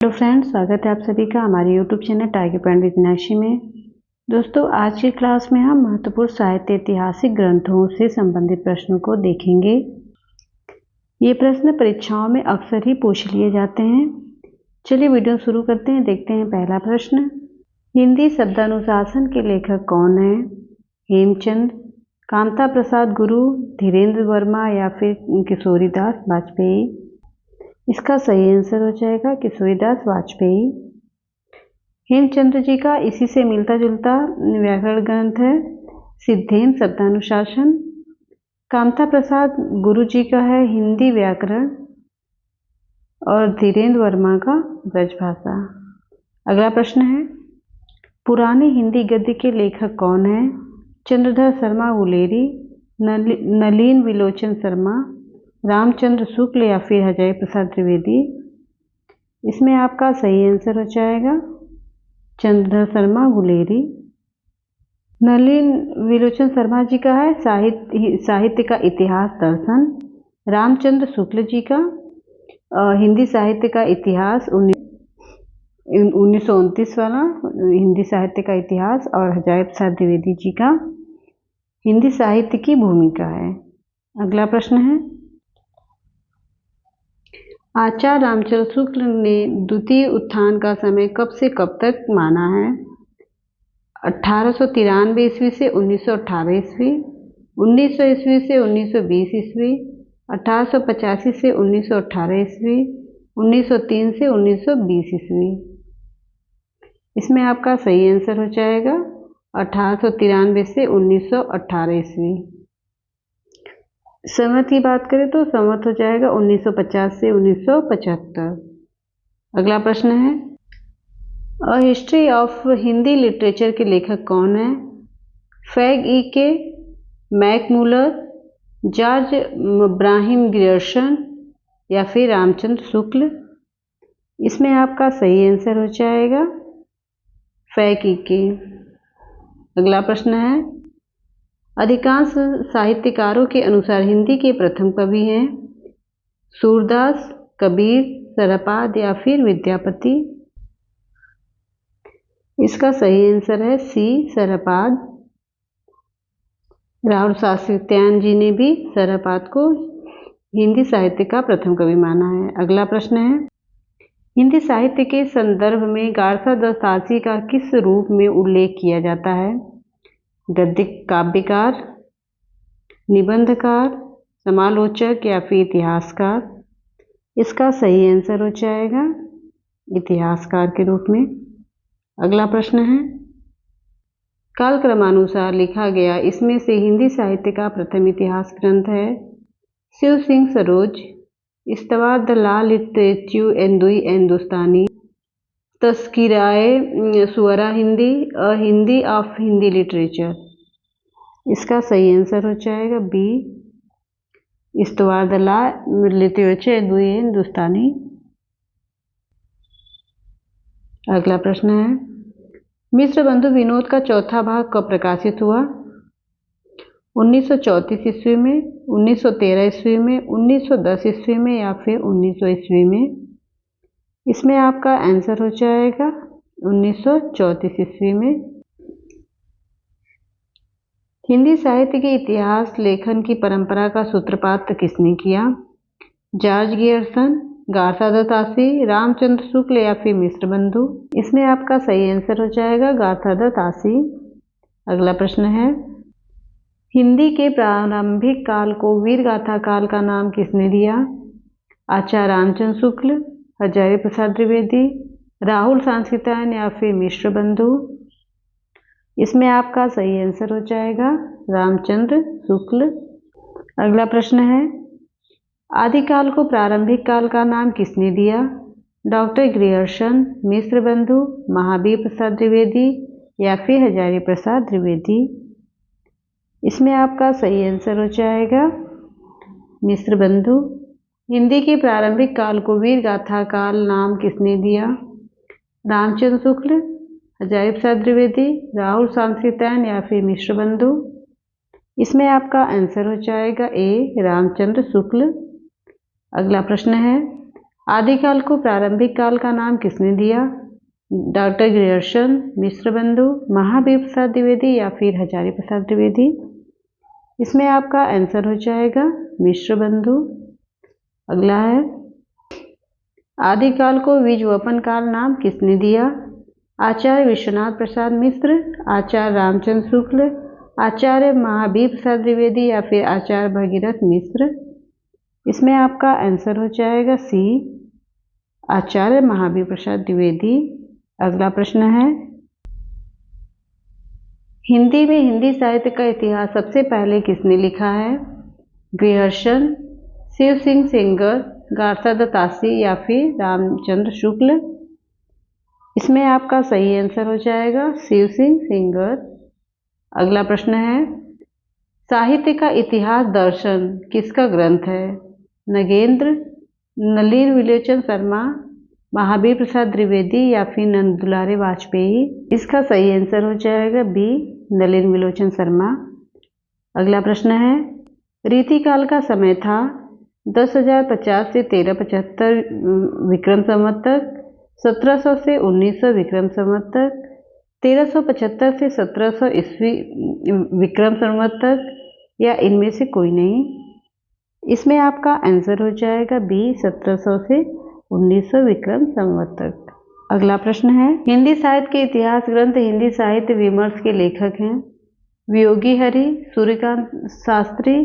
Hello friends, स्वागत है आप सभी का हमारे YouTube channel tiger point with Meenakshi में। दोस्तों, आज की क्लास में हम महत्वपूर्ण साहित्य ऐतिहासिक ग्रंथों से संबंधित प्रश्नों को देखेंगे। ये प्रश्न परीक्षाओं में अक्सर ही पूछ लिए जाते हैं। चलिए वीडियो शुरू करते हैं। देखते हैं पहला प्रश्न। हिंदी शब्दानुशासन के लेखक कौन है? हेमचंद, कामता प्रसाद गुरु, धीरेन्द्र वर्मा या फिर किशोरीदास वाजपेयी। इसका सही आंसर हो जाएगा किशोरीदास वाजपेयी। हेमचंद्र जी का इसी से मिलता जुलता व्याकरण ग्रंथ है सिद्धेन शब्दानुशासन। कामता प्रसाद गुरु जी का है हिंदी व्याकरण और धीरेन्द्र वर्मा का ब्रजभाषा। अगला प्रश्न है, पुराने हिंदी गद्य के लेखक कौन है? चंद्रधर शर्मा गुलेरी, नलिन विलोचन शर्मा, रामचंद्र शुक्ल या फिर हजारी प्रसाद द्विवेदी। इसमें आपका सही आंसर हो जाएगा चंद्रधर शर्मा गुलेरी। नलिन विलोचन शर्मा जी का है साहित्य का इतिहास दर्शन। रामचंद्र शुक्ल जी का हिंदी साहित्य का इतिहास 1929 वाला हिंदी साहित्य का इतिहास, और हजारी प्रसाद द्विवेदी जी का हिंदी साहित्य की भूमिका है। अगला प्रश्न है, आचार्य रामचंद्र शुक्ल ने द्वितीय उत्थान का समय कब से कब तक माना है? 1893 ईस्वी से 1918 ईस्वी, 1900 ईस्वी से 1920 ईस्वी, 1885 से 1918 ईस्वी, 1903 से 1920 ईस्वी। इसमें आपका सही आंसर हो जाएगा 1893 से 1918 ईस्वी। संवत की बात करें तो संवत हो जाएगा 1950 से 1975। अगला प्रश्न है, a history of Hindi literature के लेखक कौन है? फैग ई के, मैकमूलर, जॉर्ज ब्राहिम ग्रियर्सन या फिर रामचंद्र शुक्ल। इसमें आपका सही आंसर हो जाएगा फैग ई के। अगला प्रश्न है, अधिकांश साहित्यकारों के अनुसार हिंदी के प्रथम कवि हैं सूरदास, कबीर, सरपाद या फिर विद्यापति। इसका सही आंसर है सी, सरपाद। राहुल शास्त्रीत्यायन जी ने भी सरपाद को हिंदी साहित्य का प्रथम कवि माना है। अगला प्रश्न है, हिंदी साहित्य के संदर्भ में गारसा दस्तासी का किस रूप में उल्लेख किया जाता है? गद्य काव्यकार, निबंधकार, समालोचक या फिर इतिहासकार। इसका सही आंसर हो जाएगा इतिहासकार के रूप में। अगला प्रश्न है, कालक्रमानुसार लिखा गया इसमें से हिंदी साहित्य का प्रथम इतिहास ग्रंथ है शिव सिंह सरोज, इस्तवा द ला लिटरेचर एंदुई Hindustani, Tazkira Shuara Hindi, a Hindi of Hindi literature. इसका सही आंसर हो जाएगा बी, इस्तवा द ला लिटरेचर एंदुई हिंदुस्तानी। अगला प्रश्न है, मिश्र बंधु विनोद का चौथा भाग कब प्रकाशित हुआ? 1934 ईस्वी में, 1913 ईस्वी में, 1910 ईस्वी में या फिर 1900 ईस्वी में। इसमें आपका आंसर हो जाएगा 1934 ईस्वी में। हिंदी साहित्य के इतिहास लेखन की परंपरा का सूत्रपात किसने किया? जॉर्ज ग्रियर्सन, गारसा दत्तासी, रामचंद्र शुक्ल या फिर मिश्र बंधु। इसमें आपका सही आंसर हो जाएगा गारसा दत्तासी। अगला प्रश्न है, हिंदी के प्रारंभिक काल को वीर गाथा काल का नाम किसने दिया? आचार्य रामचंद्र शुक्ल, हजारी प्रसाद द्विवेदी, राहुल शास्त्रीत्यायन या फिर मिश्र बंधु। इसमें आपका सही आंसर हो जाएगा रामचंद्र शुक्ल। अगला प्रश्न है, आदिकाल को प्रारंभिक काल का नाम किसने दिया? डॉक्टर ग्रियर्सन, मिश्र बंधु, महावीर प्रसाद द्विवेदी या फिर हजारी प्रसाद द्विवेदी। इसमें आपका सही आंसर हो जाएगा मिश्र बंधु। हिंदी के प्रारंभिक काल को वीर गाथा काल नाम किसने दिया? रामचंद्र शुक्ल, हजारी प्रसाद द्विवेदी, राहुल शास्त्रीत्यायन या फिर मिश्र बंधु। इसमें आपका आंसर हो जाएगा ए, रामचंद्र शुक्ल। अगला प्रश्न है, आदिकाल को प्रारंभिक काल का नाम किसने दिया? डॉक्टर ग्रियर्सन, मिश्र बंधु, महावीर प्रसाद द्विवेदी या फिर हजारी प्रसाद द्विवेदी? इसमें आपका आंसर हो जाएगा मिश्र बंधु। अगला है, आदिकाल को बीजवपन काल नाम किसने दिया? आचार्य विश्वनाथ प्रसाद मिश्र, आचार्य रामचंद्र शुक्ल, आचार्य महावीर प्रसाद द्विवेदी या फिर आचार्य भगीरथ मिश्र? इसमें आपका आंसर हो जाएगा सी, आचार्य महावीर प्रसाद द्विवेदी। अगला प्रश्न है, हिंदी में हिंदी साहित्य का इतिहास सबसे पहले किसने लिखा है? ग्रियर्सन, शिव सिंह सेंगर, गारसा दत्तासी या फिर रामचंद्र शुक्ल? इसमें आपका सही आंसर हो जाएगा शिव सिंह सेंगर। अगला प्रश्न है, साहित्य का इतिहास दर्शन किसका ग्रंथ है? नगेंद्र, नलिन विलोचन शर्मा, महावीर प्रसाद द्विवेदी या फिर नंद दुलारे वाजपेयी? इसका सही आंसर हो जाएगा बी, नलिन विलोचन शर्मा। अगला प्रश्न है, रीतिकाल का समय था 10,050 से 1375 विक्रम संवत तक, 1700 से 1900 विक्रम संवत तक, 1375 से 1700 ईस्वी विक्रम संवत तक, या इनमें से कोई नहीं? इसमें आपका आंसर हो जाएगा बी, 1700 से 1900 विक्रम संवत तक। अगला प्रश्न है, हिंदी साहित्य के इतिहास ग्रंथ हिंदी साहित्य विमर्श के लेखक हैं? वियोगी हरि, सूर्यकांत शास्त्री,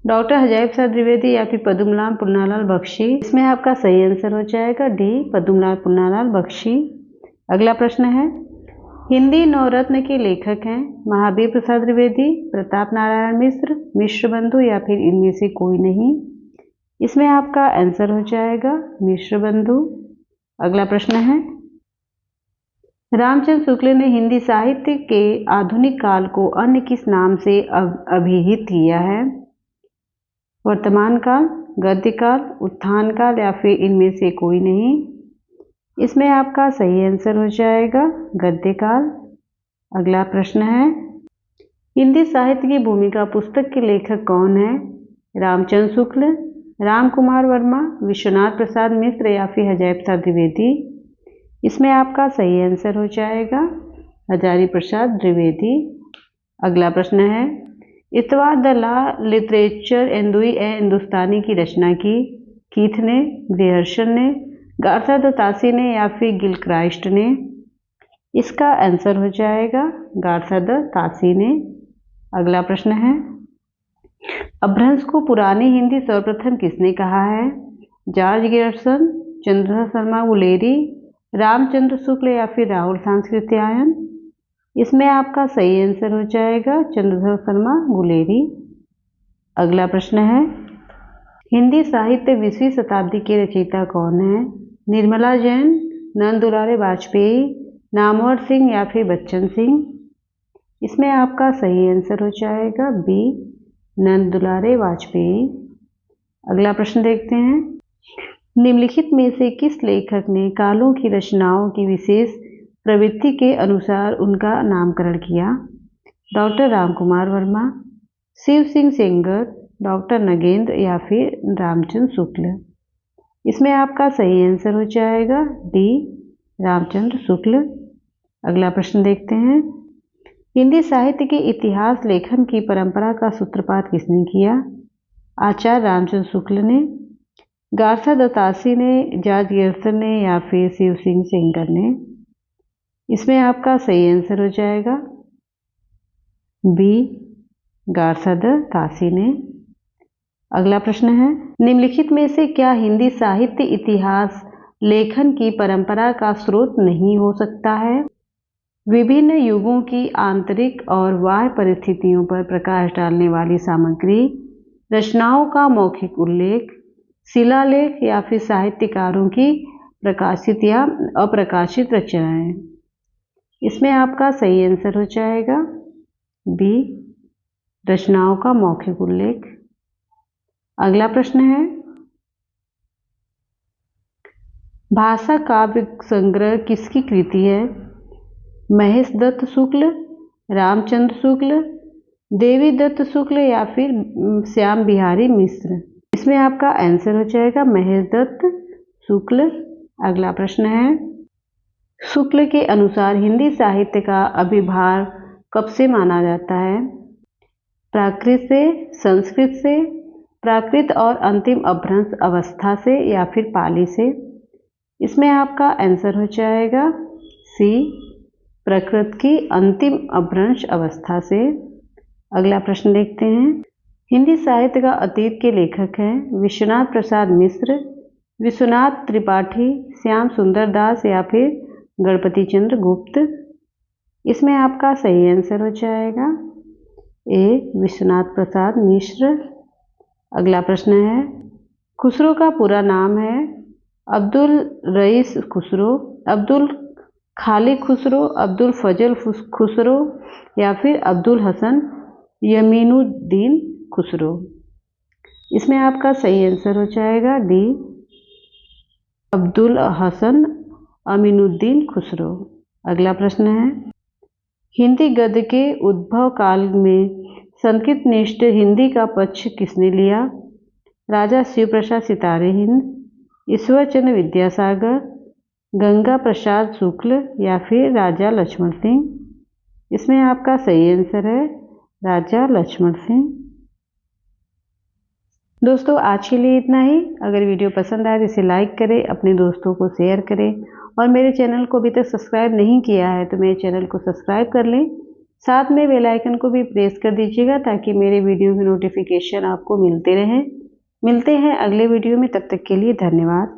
डॉक्टर हजारी प्रसाद द्विवेदी या फिर पद्मलाल पुन्नालाल बख्शी? इसमें आपका सही आंसर हो जाएगा डी, पद्मलाल पुन्नालाल बख्शी। अगला प्रश्न है, हिंदी नवरत्न के लेखक हैं? महावीर प्रसाद द्विवेदी, प्रताप नारायण मिश्र, मिश्र बंधु या फिर इनमें से कोई नहीं? इसमें आपका आंसर हो जाएगा मिश्र बंधु। अगला प्रश्न है, रामचंद्र शुक्ल ने हिंदी साहित्य के आधुनिक काल को अन्य किस नाम से अभिहित किया है? वर्तमान काल, गद्य काल, उत्थान काल या फिर इनमें से कोई नहीं? इसमें आपका सही आंसर हो जाएगा गद्य काल। अगला प्रश्न है, हिंदी साहित्य की भूमिका पुस्तक के लेखक कौन है? रामचंद्र शुक्ल, राम कुमार वर्मा, विश्वनाथ प्रसाद मिश्र या फिर हजारी प्रसाद द्विवेदी? इसमें आपका सही आंसर हो जाएगा हजारी प्रसाद द्विवेदी। अगला प्रश्न है, इतवार द ला लिटरेचर एंदुई ए हिंदुस्तानी की रचना की? कीथ ने, ग्रियर्सन ने, गारसा दत्तासी ने या फिर गिलक्राइस्ट ने? इसका आंसर हो जाएगा गारसा दत्तासी ने। अगला प्रश्न है, अपभ्रंश को पुरानी हिंदी सर्वप्रथम किसने कहा है? जॉर्ज ग्रियर्सन, चंद्रधर शर्मा गुलेरी, रामचंद्र शुक्ल या फिर राहुल सांस्कृत्यायन? इसमें आपका सही आंसर हो जाएगा चंद्रधर शर्मा गुलेरी। अगला प्रश्न है, हिंदी साहित्य 20वीं शताब्दी के रचयिता कौन है? निर्मला जैन, नंद दुलारे वाजपेयी, नामवर सिंह या फिर बच्चन सिंह? इसमें आपका सही आंसर हो जाएगा बी, नंद दुलारे वाजपेयी। अगला प्रश्न देखते हैं, निम्नलिखित में से किस लेखक ने कालों की रचनाओं की विशेष प्रवृत्ति के अनुसार उनका नामकरण किया? डॉक्टर रामकुमार वर्मा, शिव सिंह सेंगर, डॉक्टर नगेंद्र या फिर रामचंद्र शुक्ल? इसमें आपका सही आंसर हो जाएगा डी, रामचंद्र शुक्ल। अगला प्रश्न देखते हैं, हिंदी साहित्य के इतिहास लेखन की परंपरा का सूत्रपात किसने किया? आचार्य रामचंद्र शुक्ल ने, गारसा दत्तासी ने, जॉर्ज ग्रियर्सन ने या फिर शिव सिंह सेंगर ने? इसमें आपका सही आंसर हो जाएगा बी, गारसा दत्तासी ने। अगला प्रश्न है, निम्नलिखित में से क्या हिंदी साहित्य इतिहास लेखन की परंपरा का स्रोत नहीं हो सकता है? विभिन्न युगों की आंतरिक और बाह्य परिस्थितियों पर प्रकाश डालने वाली सामग्री, रचनाओं का मौखिक उल्लेख, शिलालेख या फिर साहित्यकारों की प्रकाशित या अप्रकाशित रचनाएं? इसमें आपका सही आंसर हो जाएगा बी, रचनाओं का मौखिक उल्लेख। अगला प्रश्न है, भाषा काव्य संग्रह किसकी कृति है? महेश दत्त शुक्ल, रामचंद्र शुक्ल, देवी दत्त शुक्ल या फिर श्याम बिहारी मिश्र? इसमें आपका आंसर हो जाएगा महेश दत्त शुक्ल। अगला प्रश्न है, शुक्ल के अनुसार हिंदी साहित्य का अभिभार कब से माना जाता है? प्राकृत से, संस्कृत से, प्राकृत और अंतिम अपभ्रंश अवस्था से या फिर पाली से? इसमें आपका आंसर हो जाएगा सी, प्राकृत की अंतिम अपभ्रंश अवस्था से। अगला प्रश्न देखते हैं, हिंदी साहित्य का अतीत के लेखक हैं विश्वनाथ प्रसाद मिश्र, विश्वनाथ त्रिपाठी, श्याम सुंदर दास या फिर गणपति चंद्र गुप्त? इसमें आपका सही आंसर हो जाएगा ए, विश्वनाथ प्रसाद मिश्र। अगला प्रश्न है, खुसरो का पूरा नाम है अब्दुल रईस खुसरो, अब्दुल खालिक खुसरो, अब्दुल फजल खुसरो या फिर अब्दुल हसन यमीनुद्दीन खुसरो? इसमें आपका सही आंसर हो जाएगा डी, अब्दुल हसन अमीनुद्दीन खुसरो। अगला प्रश्न है, हिंदी गद्य के उद्भव काल में संस्कृत निष्ठ हिंदी का पक्ष किसने लिया? राजा शिव प्रसाद सितारे हिंद, ईश्वरचंद्र विद्यासागर, गंगा प्रसाद शुक्ल या फिर राजा लक्ष्मण सिंह? इसमें आपका सही आंसर है राजा लक्ष्मण सिंह। दोस्तों आज के लिए इतना ही। अगर वीडियो पसंद आए तो इसे लाइक करें, अपने दोस्तों को शेयर करें और मेरे चैनल को अभी तक सब्सक्राइब नहीं किया है तो मेरे चैनल को सब्सक्राइब कर लें। साथ में बेल आइकन को भी प्रेस कर दीजिएगा ताकि मेरे वीडियो की नोटिफिकेशन आपको मिलते रहें। मिलते हैं अगले वीडियो में, तब तक के लिए धन्यवाद।